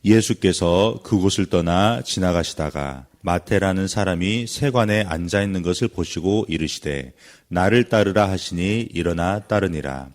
예수께서 그곳을 떠나 지나가시다가 마태라는 사람이 세관에 앉아 있는 것을 보시고 이르시되 나를 따르라 하시니 일어나 따르니라.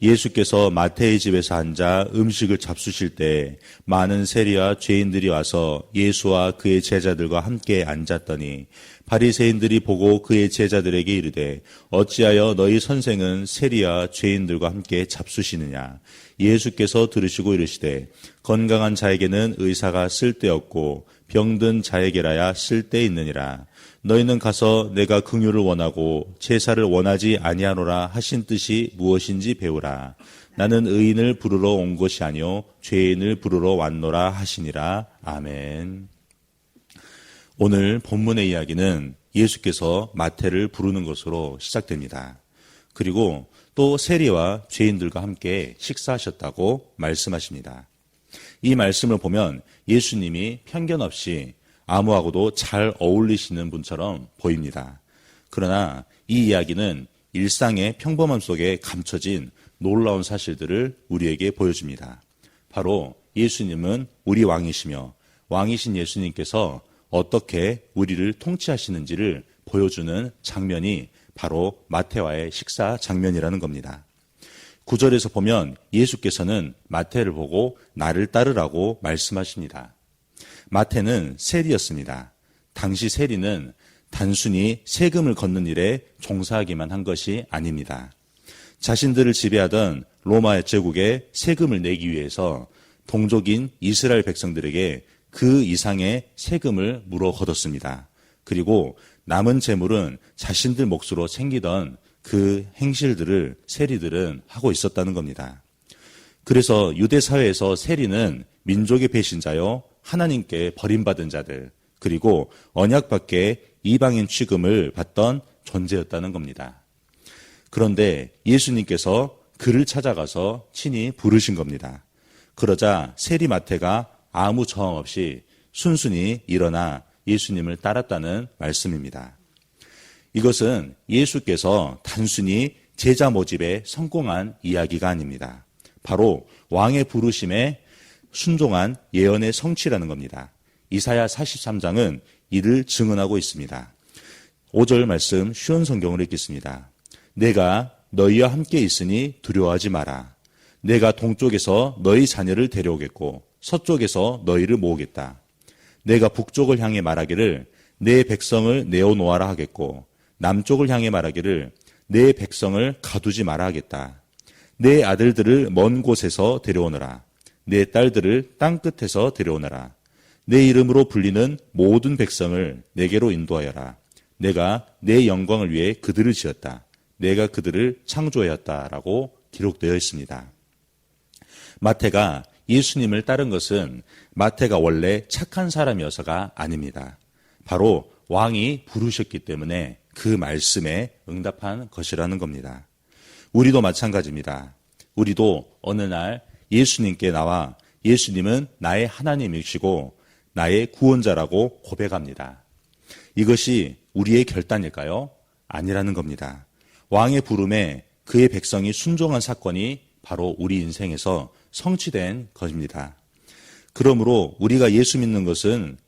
예수께서 마태의 집에서 앉아 음식을 잡수실 때 많은 세리와 죄인들이 와서 예수와 그의 제자들과 함께 앉았더니 바리새인들이 보고 그의 제자들에게 이르되 어찌하여 너희 선생은 세리와 죄인들과 함께 잡수시느냐. 예수께서 들으시고 이르시되 건강한 자에게는 의사가 쓸데없고 병든 자에게라야 쓸데있느니라. 너희는 가서 내가 긍휼을 원하고 제사를 원하지 아니하노라 하신 뜻이 무엇인지 배우라. 나는 의인을 부르러 온 것이 아니요 죄인을 부르러 왔노라 하시니라. 아멘. 오늘 본문의 이야기는 예수께서 마태를 부르는 것으로 시작됩니다. 그리고 또 세리와 죄인들과 함께 식사하셨다고 말씀하십니다. 이 말씀을 보면 예수님이 편견 없이 아무하고도 잘 어울리시는 분처럼 보입니다. 그러나 이 이야기는 일상의 평범함 속에 감춰진 놀라운 사실들을 우리에게 보여줍니다. 바로 예수님은 우리 왕이시며 왕이신 예수님께서 어떻게 우리를 통치하시는지를 보여주는 장면이 바로 마태와의 식사 장면이라는 겁니다. 9절에서 보면 예수께서는 마태를 보고 나를 따르라고 말씀하십니다. 마태는 세리였습니다. 당시 세리는 단순히 세금을 걷는 일에 종사하기만 한 것이 아닙니다. 자신들을 지배하던 로마 제국에 세금을 내기 위해서 동족인 이스라엘 백성들에게 그 이상의 세금을 물어 걷었습니다. 그리고 남은 재물은 자신들 몫으로 챙기던 그 행실들을 세리들은 하고 있었다는 겁니다. 그래서 유대 사회에서 세리는 민족의 배신자요, 하나님께 버림받은 자들, 그리고 언약 밖에 이방인 취급을 받던 존재였다는 겁니다. 그런데 예수님께서 그를 찾아가서 친히 부르신 겁니다. 그러자 세리 마태가 아무 저항 없이 순순히 일어나 예수님을 따랐다는 말씀입니다. 이것은 예수께서 단순히 제자 모집에 성공한 이야기가 아닙니다. 바로 왕의 부르심에 순종한 예언의 성취라는 겁니다. 이사야 43장은 이를 증언하고 있습니다. 5절 말씀 쉬운 성경으로 읽겠습니다. 내가 너희와 함께 있으니 두려워하지 마라. 내가 동쪽에서 너희 자녀를 데려오겠고 서쪽에서 너희를 모으겠다. 내가 북쪽을 향해 말하기를 내 백성을 내어놓아라 하겠고 남쪽을 향해 말하기를 내 백성을 가두지 마라 하겠다. 내 아들들을 먼 곳에서 데려오너라. 내 딸들을 땅끝에서 데려오너라. 내 이름으로 불리는 모든 백성을 내게로 인도하여라. 내가 내 영광을 위해 그들을 지었다. 내가 그들을 창조하였다라고 기록되어 있습니다. 마태가 예수님을 따른 것은 마태가 원래 착한 사람이어서가 아닙니다. 바로 왕이 부르셨기 때문에 그 말씀에 응답한 것이라는 겁니다. 우리도 마찬가지입니다. 우리도 어느 날 예수님께 나와 예수님은 나의 하나님이시고 나의 구원자라고 고백합니다. 이것이 우리의 결단일까요? 아니라는 겁니다. 왕의 부름에 그의 백성이 순종한 사건이 바로 우리 인생에서 성취된 것입니다. 그러므로 우리가 예수 믿는 것은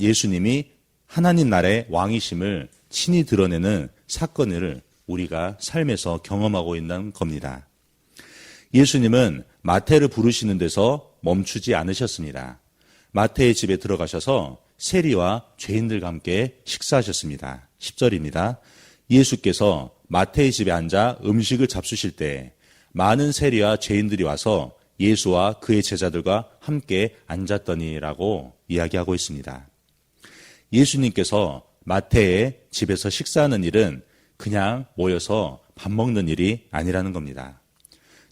예수님이 하나님 나라의 왕이심을 친히 드러내는 사건을 우리가 삶에서 경험하고 있는 겁니다. 예수님은 마태를 부르시는 데서 멈추지 않으셨습니다. 마태의 집에 들어가셔서 세리와 죄인들과 함께 식사하셨습니다. 10절입니다. 예수께서 마태의 집에 앉아 음식을 잡수실 때 많은 세리와 죄인들이 와서 예수와 그의 제자들과 함께 앉았더니라고 이야기하고 있습니다. 예수님께서 마태의 집에서 식사하는 일은 그냥 모여서 밥 먹는 일이 아니라는 겁니다.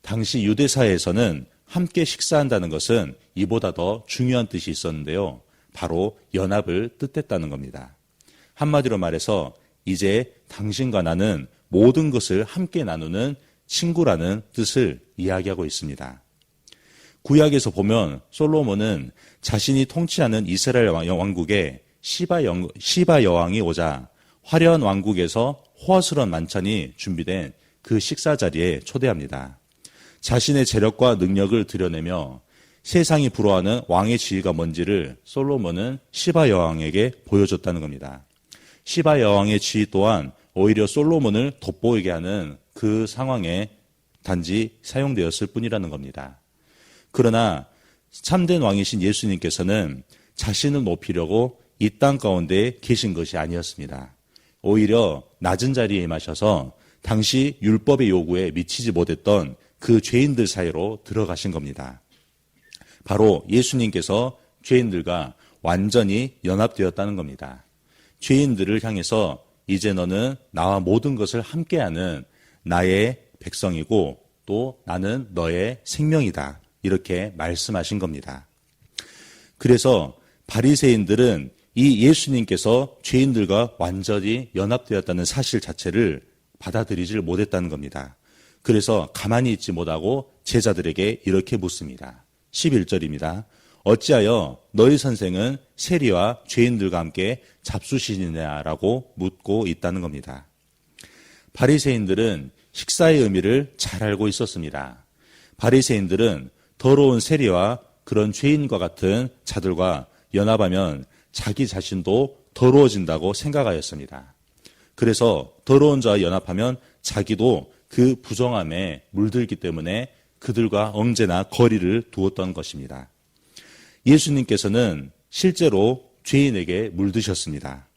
당시 유대사회에서는 함께 식사한다는 것은 이보다 더 중요한 뜻이 있었는데요. 바로 연합을 뜻했다는 겁니다. 한마디로 말해서 이제 당신과 나는 모든 것을 함께 나누는 친구라는 뜻을 이야기하고 있습니다. 구약에서 보면 솔로몬은 자신이 통치하는 이스라엘 왕국에 시바 여왕이 오자 화려한 왕국에서 호화스러운 만찬이 준비된 그 식사 자리에 초대합니다. 자신의 재력과 능력을 드러내며 세상이 부러워하는 왕의 지위가 뭔지를 솔로몬은 시바 여왕에게 보여줬다는 겁니다. 시바 여왕의 지위 또한 오히려 솔로몬을 돋보이게 하는 그 상황에 단지 사용되었을 뿐이라는 겁니다. 그러나 참된 왕이신 예수님께서는 자신을 높이려고 이 땅 가운데 계신 것이 아니었습니다. 오히려 낮은 자리에 임하셔서 당시 율법의 요구에 미치지 못했던 그 죄인들 사이로 들어가신 겁니다. 바로 예수님께서 죄인들과 완전히 연합되었다는 겁니다. 죄인들을 향해서 이제 너는 나와 모든 것을 함께하는 나의 백성이고 또 나는 너의 생명이다. 이렇게 말씀하신 겁니다. 그래서 바리새인들은 이 예수님께서 죄인들과 완전히 연합되었다는 사실 자체를 받아들이질 못했다는 겁니다. 그래서 가만히 있지 못하고 제자들에게 이렇게 묻습니다. 11절입니다. 어찌하여 너희 선생은 세리와 죄인들과 함께 잡수시느냐라고 묻고 있다는 겁니다. 바리새인들은 식사의 의미를 잘 알고 있었습니다. 바리새인들은 더러운 세리와 그런 죄인과 같은 자들과 연합하면 자기 자신도 더러워진다고 생각하였습니다. 그래서 더러운 자와 연합하면 자기도 그 부정함에 물들기 때문에 그들과 언제나 거리를 두었던 것입니다. 예수님께서는 실제로 죄인에게 물드셨습니다.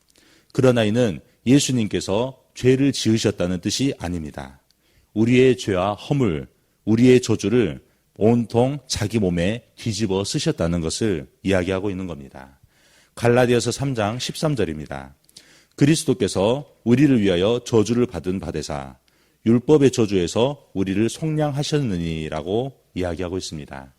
그러나 이는 예수님께서 죄를 지으셨다는 뜻이 아닙니다. 우리의 죄와 허물, 우리의 저주를 온통 자기 몸에 뒤집어 쓰셨다는 것을 이야기하고 있는 겁니다. 갈라디아서 3장 13절입니다. 그리스도께서 우리를 위하여 저주를 받은 바되사 율법의 저주에서 우리를 속량하셨느니라고 이야기하고 있습니다.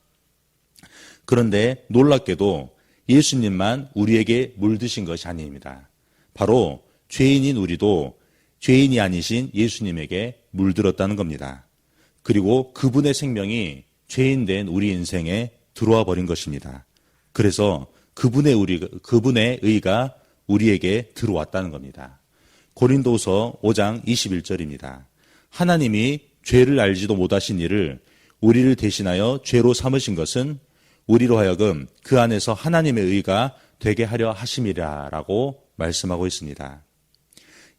그런데 놀랍게도 예수님만 우리에게 물드신 것이 아닙니다. 바로 죄인인 우리도 죄인이 아니신 예수님에게 물들었다는 겁니다. 그리고 그분의 생명이 죄인 된 우리 인생에 들어와 버린 것입니다. 그래서 그분의 의가 우리에게 들어왔다는 겁니다. 고린도서 5장 21절입니다. 하나님이 죄를 알지도 못하신 이를 우리를 대신하여 죄로 삼으신 것은 우리로 하여금 그 안에서 하나님의 의가 되게 하려 하심이라라고 말씀하고 있습니다.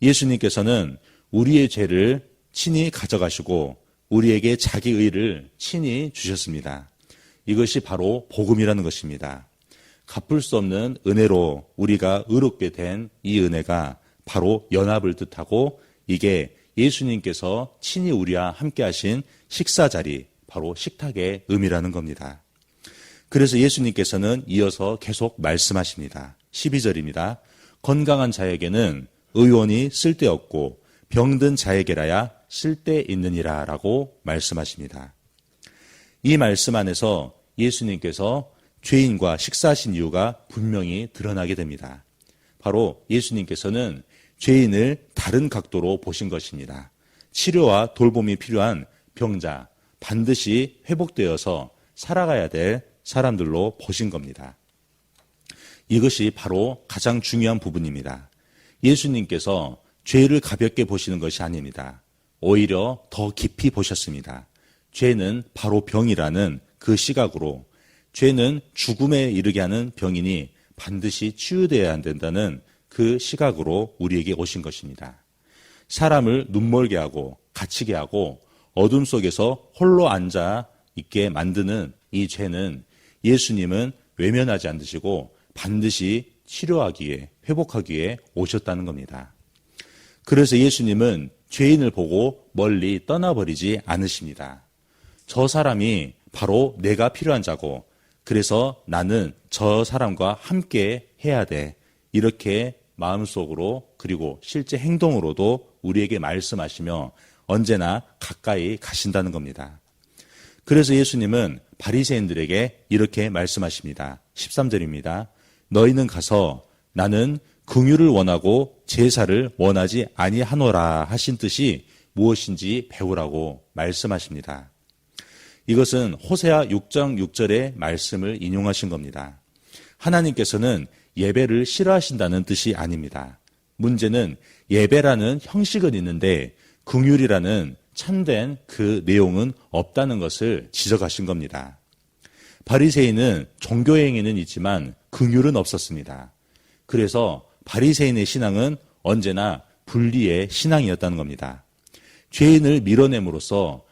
예수님께서는 우리의 죄를 친히 가져가시고 우리에게 자기 의를 친히 주셨습니다. 이것이 바로 복음이라는 것입니다. 갚을 수 없는 은혜로 우리가 의롭게 된 이 은혜가 바로 연합을 뜻하고 이게 예수님께서 친히 우리와 함께 하신 식사 자리, 바로 식탁의 의미라는 겁니다. 그래서 예수님께서는 이어서 계속 말씀하십니다. 12절입니다. 건강한 자에게는 의원이 쓸데없고 병든 자에게라야 쓸데있느니라 라고 말씀하십니다. 이 말씀 안에서 예수님께서 죄인과 식사하신 이유가 분명히 드러나게 됩니다. 바로 예수님께서는 죄인을 다른 각도로 보신 것입니다. 치료와 돌봄이 필요한 병자, 반드시 회복되어서 살아가야 될 사람들로 보신 겁니다. 이것이 바로 가장 중요한 부분입니다. 예수님께서 죄를 가볍게 보시는 것이 아닙니다. 오히려 더 깊이 보셨습니다. 죄는 바로 병이라는 그 시각으로 죄는 죽음에 이르게 하는 병이니 반드시 치유되어야 된다는 그 시각으로 우리에게 오신 것입니다. 사람을 눈멀게 하고 갇히게 하고 어둠 속에서 홀로 앉아 있게 만드는 이 죄는 예수님은 외면하지 않으시고 반드시 치료하기에 회복하기에 오셨다는 겁니다. 그래서 예수님은 죄인을 보고 멀리 떠나버리지 않으십니다. 저 사람이 바로 내가 필요한 자고 그래서 나는 저 사람과 함께 해야 돼. 이렇게 마음속으로 그리고 실제 행동으로도 우리에게 말씀하시며 언제나 가까이 가신다는 겁니다. 그래서 예수님은 바리새인들에게 이렇게 말씀하십니다. 13절입니다. 너희는 가서 나는 긍휼을 원하고 제사를 원하지 아니하노라 하신 뜻이 무엇인지 배우라고 말씀하십니다. 이것은 호세아 6장 6절의 말씀을 인용하신 겁니다. 하나님께서는 예배를 싫어하신다는 뜻이 아닙니다. 문제는 예배라는 형식은 있는데 긍휼이라는 참된 그 내용은 없다는 것을 지적하신 겁니다. 바리새인은 종교의 행위는 있지만 긍휼은 없었습니다. 그래서 바리새인의 신앙은 언제나 분리의 신앙이었다는 겁니다. 죄인을 밀어냄으로써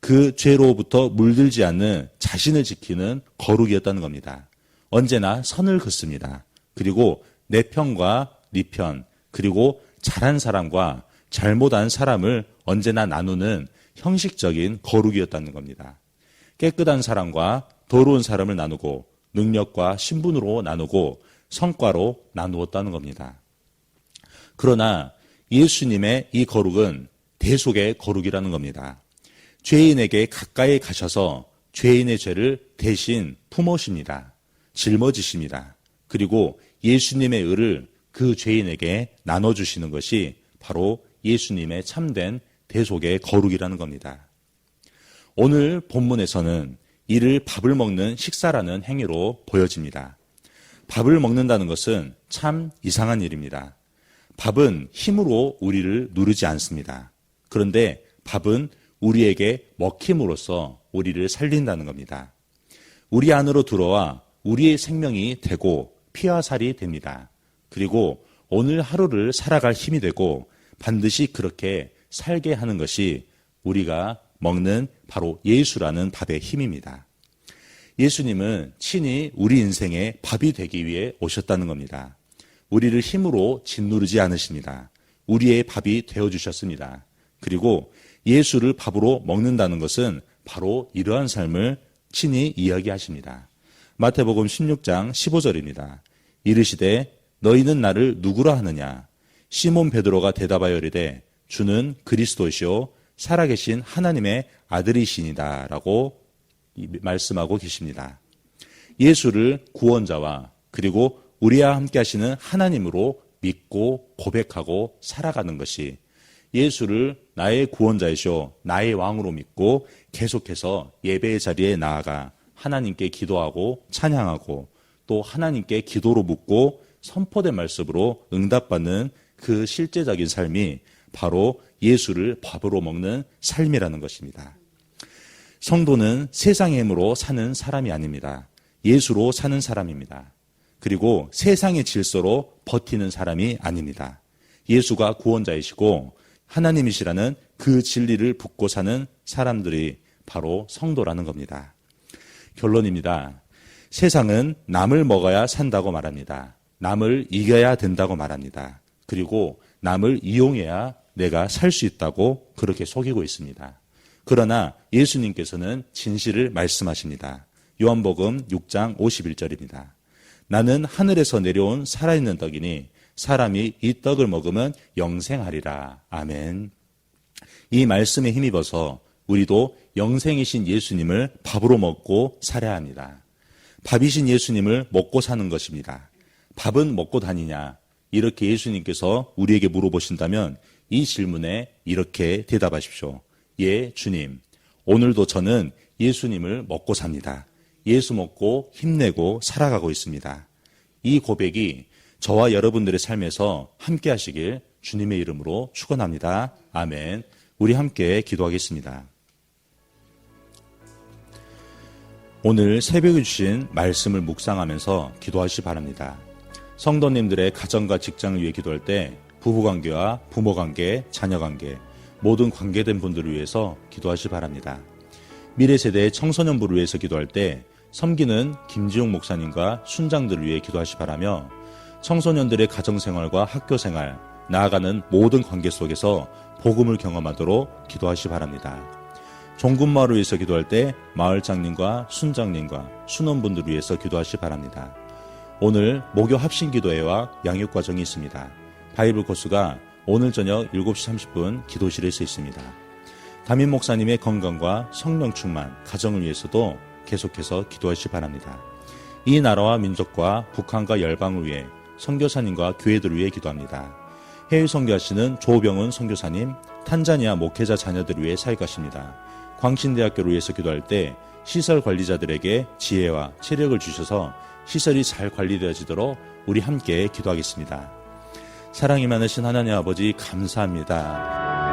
그 죄로부터 물들지 않는 자신을 지키는 거룩이었다는 겁니다. 언제나 선을 긋습니다. 그리고 내 편과 네 편, 그리고 잘한 사람과 잘못한 사람을 언제나 나누는 형식적인 거룩이었다는 겁니다. 깨끗한 사람과 더러운 사람을 나누고 능력과 신분으로 나누고 성과로 나누었다는 겁니다. 그러나 예수님의 이 거룩은 대속의 거룩이라는 겁니다. 죄인에게 가까이 가셔서 죄인의 죄를 대신 품으십니다. 짊어지십니다. 그리고 예수님의 의를 그 죄인에게 나눠주시는 것이 바로 예수님의 참된 대속의 거룩이라는 겁니다. 오늘 본문에서는 이를 밥을 먹는 식사라는 행위로 보여집니다. 밥을 먹는다는 것은 참 이상한 일입니다. 밥은 힘으로 우리를 누르지 않습니다. 그런데 밥은 우리에게 먹힘으로써 우리를 살린다는 겁니다. 우리 안으로 들어와 우리의 생명이 되고 피와 살이 됩니다. 그리고 오늘 하루를 살아갈 힘이 되고 반드시 그렇게 살게 하는 것이 우리가 먹는 바로 예수라는 밥의 힘입니다. 예수님은 친히 우리 인생의 밥이 되기 위해 오셨다는 겁니다. 우리를 힘으로 짓누르지 않으십니다. 우리의 밥이 되어주셨습니다. 그리고 예수를 밥으로 먹는다는 것은 바로 이러한 삶을 친히 이야기하십니다. 마태복음 16장 15절입니다. 이르시되 너희는 나를 누구라 하느냐? 시몬 베드로가 대답하여 이르되 주는 그리스도시요 살아계신 하나님의 아들이시니다 라고 말씀하고 계십니다. 예수를 구원자와 그리고 우리와 함께 하시는 하나님으로 믿고 고백하고 살아가는 것이 예수를 나의 구원자이시오 나의 왕으로 믿고 계속해서 예배의 자리에 나아가 하나님께 기도하고 찬양하고 또 하나님께 기도로 묻고 선포된 말씀으로 응답받는 그 실제적인 삶이 바로 예수를 밥으로 먹는 삶이라는 것입니다. 성도는 세상의 힘으로 사는 사람이 아닙니다. 예수로 사는 사람입니다. 그리고 세상의 질서로 버티는 사람이 아닙니다. 예수가 구원자이시고 하나님이시라는 그 진리를 붙고 사는 사람들이 바로 성도라는 겁니다. 결론입니다. 세상은 남을 먹어야 산다고 말합니다. 남을 이겨야 된다고 말합니다. 그리고 남을 이용해야 내가 살 수 있다고 그렇게 속이고 있습니다. 그러나 예수님께서는 진실을 말씀하십니다. 요한복음 6장 51절입니다. 나는 하늘에서 내려온 살아있는 떡이니 사람이 이 떡을 먹으면 영생하리라. 아멘. 이 말씀에 힘입어서 우리도 영생이신 예수님을 밥으로 먹고 살아야 합니다. 밥이신 예수님을 먹고 사는 것입니다. 밥은 먹고 다니냐? 이렇게 예수님께서 우리에게 물어보신다면 이 질문에 이렇게 대답하십시오. 예, 주님. 오늘도 저는 예수님을 먹고 삽니다. 예수 먹고 힘내고 살아가고 있습니다. 이 고백이 저와 여러분들의 삶에서 함께 하시길 주님의 이름으로 축원합니다. 아멘. 우리 함께 기도하겠습니다. 오늘 새벽에 주신 말씀을 묵상하면서 기도하시기 바랍니다. 성도님들의 가정과 직장을 위해 기도할 때 부부관계와 부모관계, 자녀관계, 모든 관계된 분들을 위해서 기도하시기 바랍니다. 미래세대의 청소년부를 위해서 기도할 때 섬기는 김지용 목사님과 순장들을 위해 기도하시기 바라며 청소년들의 가정생활과 학교생활, 나아가는 모든 관계 속에서 복음을 경험하도록 기도하시기 바랍니다. 종군마을을 위해서 기도할 때 마을장님과 순장님과 순원분들을 위해서 기도하시기 바랍니다. 오늘 목요 합심기도회와 양육과정이 있습니다. 바이블 코스가 오늘 저녁 7시 30분 기도실에서 있습니다. 담임 목사님의 건강과 성령 충만, 가정을 위해서도 계속해서 기도하시기 바랍니다. 이 나라와 민족과 북한과 열방을 위해 선교사님과 교회들을 위해 기도합니다. 해외 선교하시는 조병은 선교사님, 탄자니아 목회자 자녀들을 위해 사역하십니다. 광신대학교를 위해서 기도할 때 시설 관리자들에게 지혜와 체력을 주셔서 시설이 잘 관리되어지도록 우리 함께 기도하겠습니다. 사랑이 많으신 하나님 아버지 감사합니다.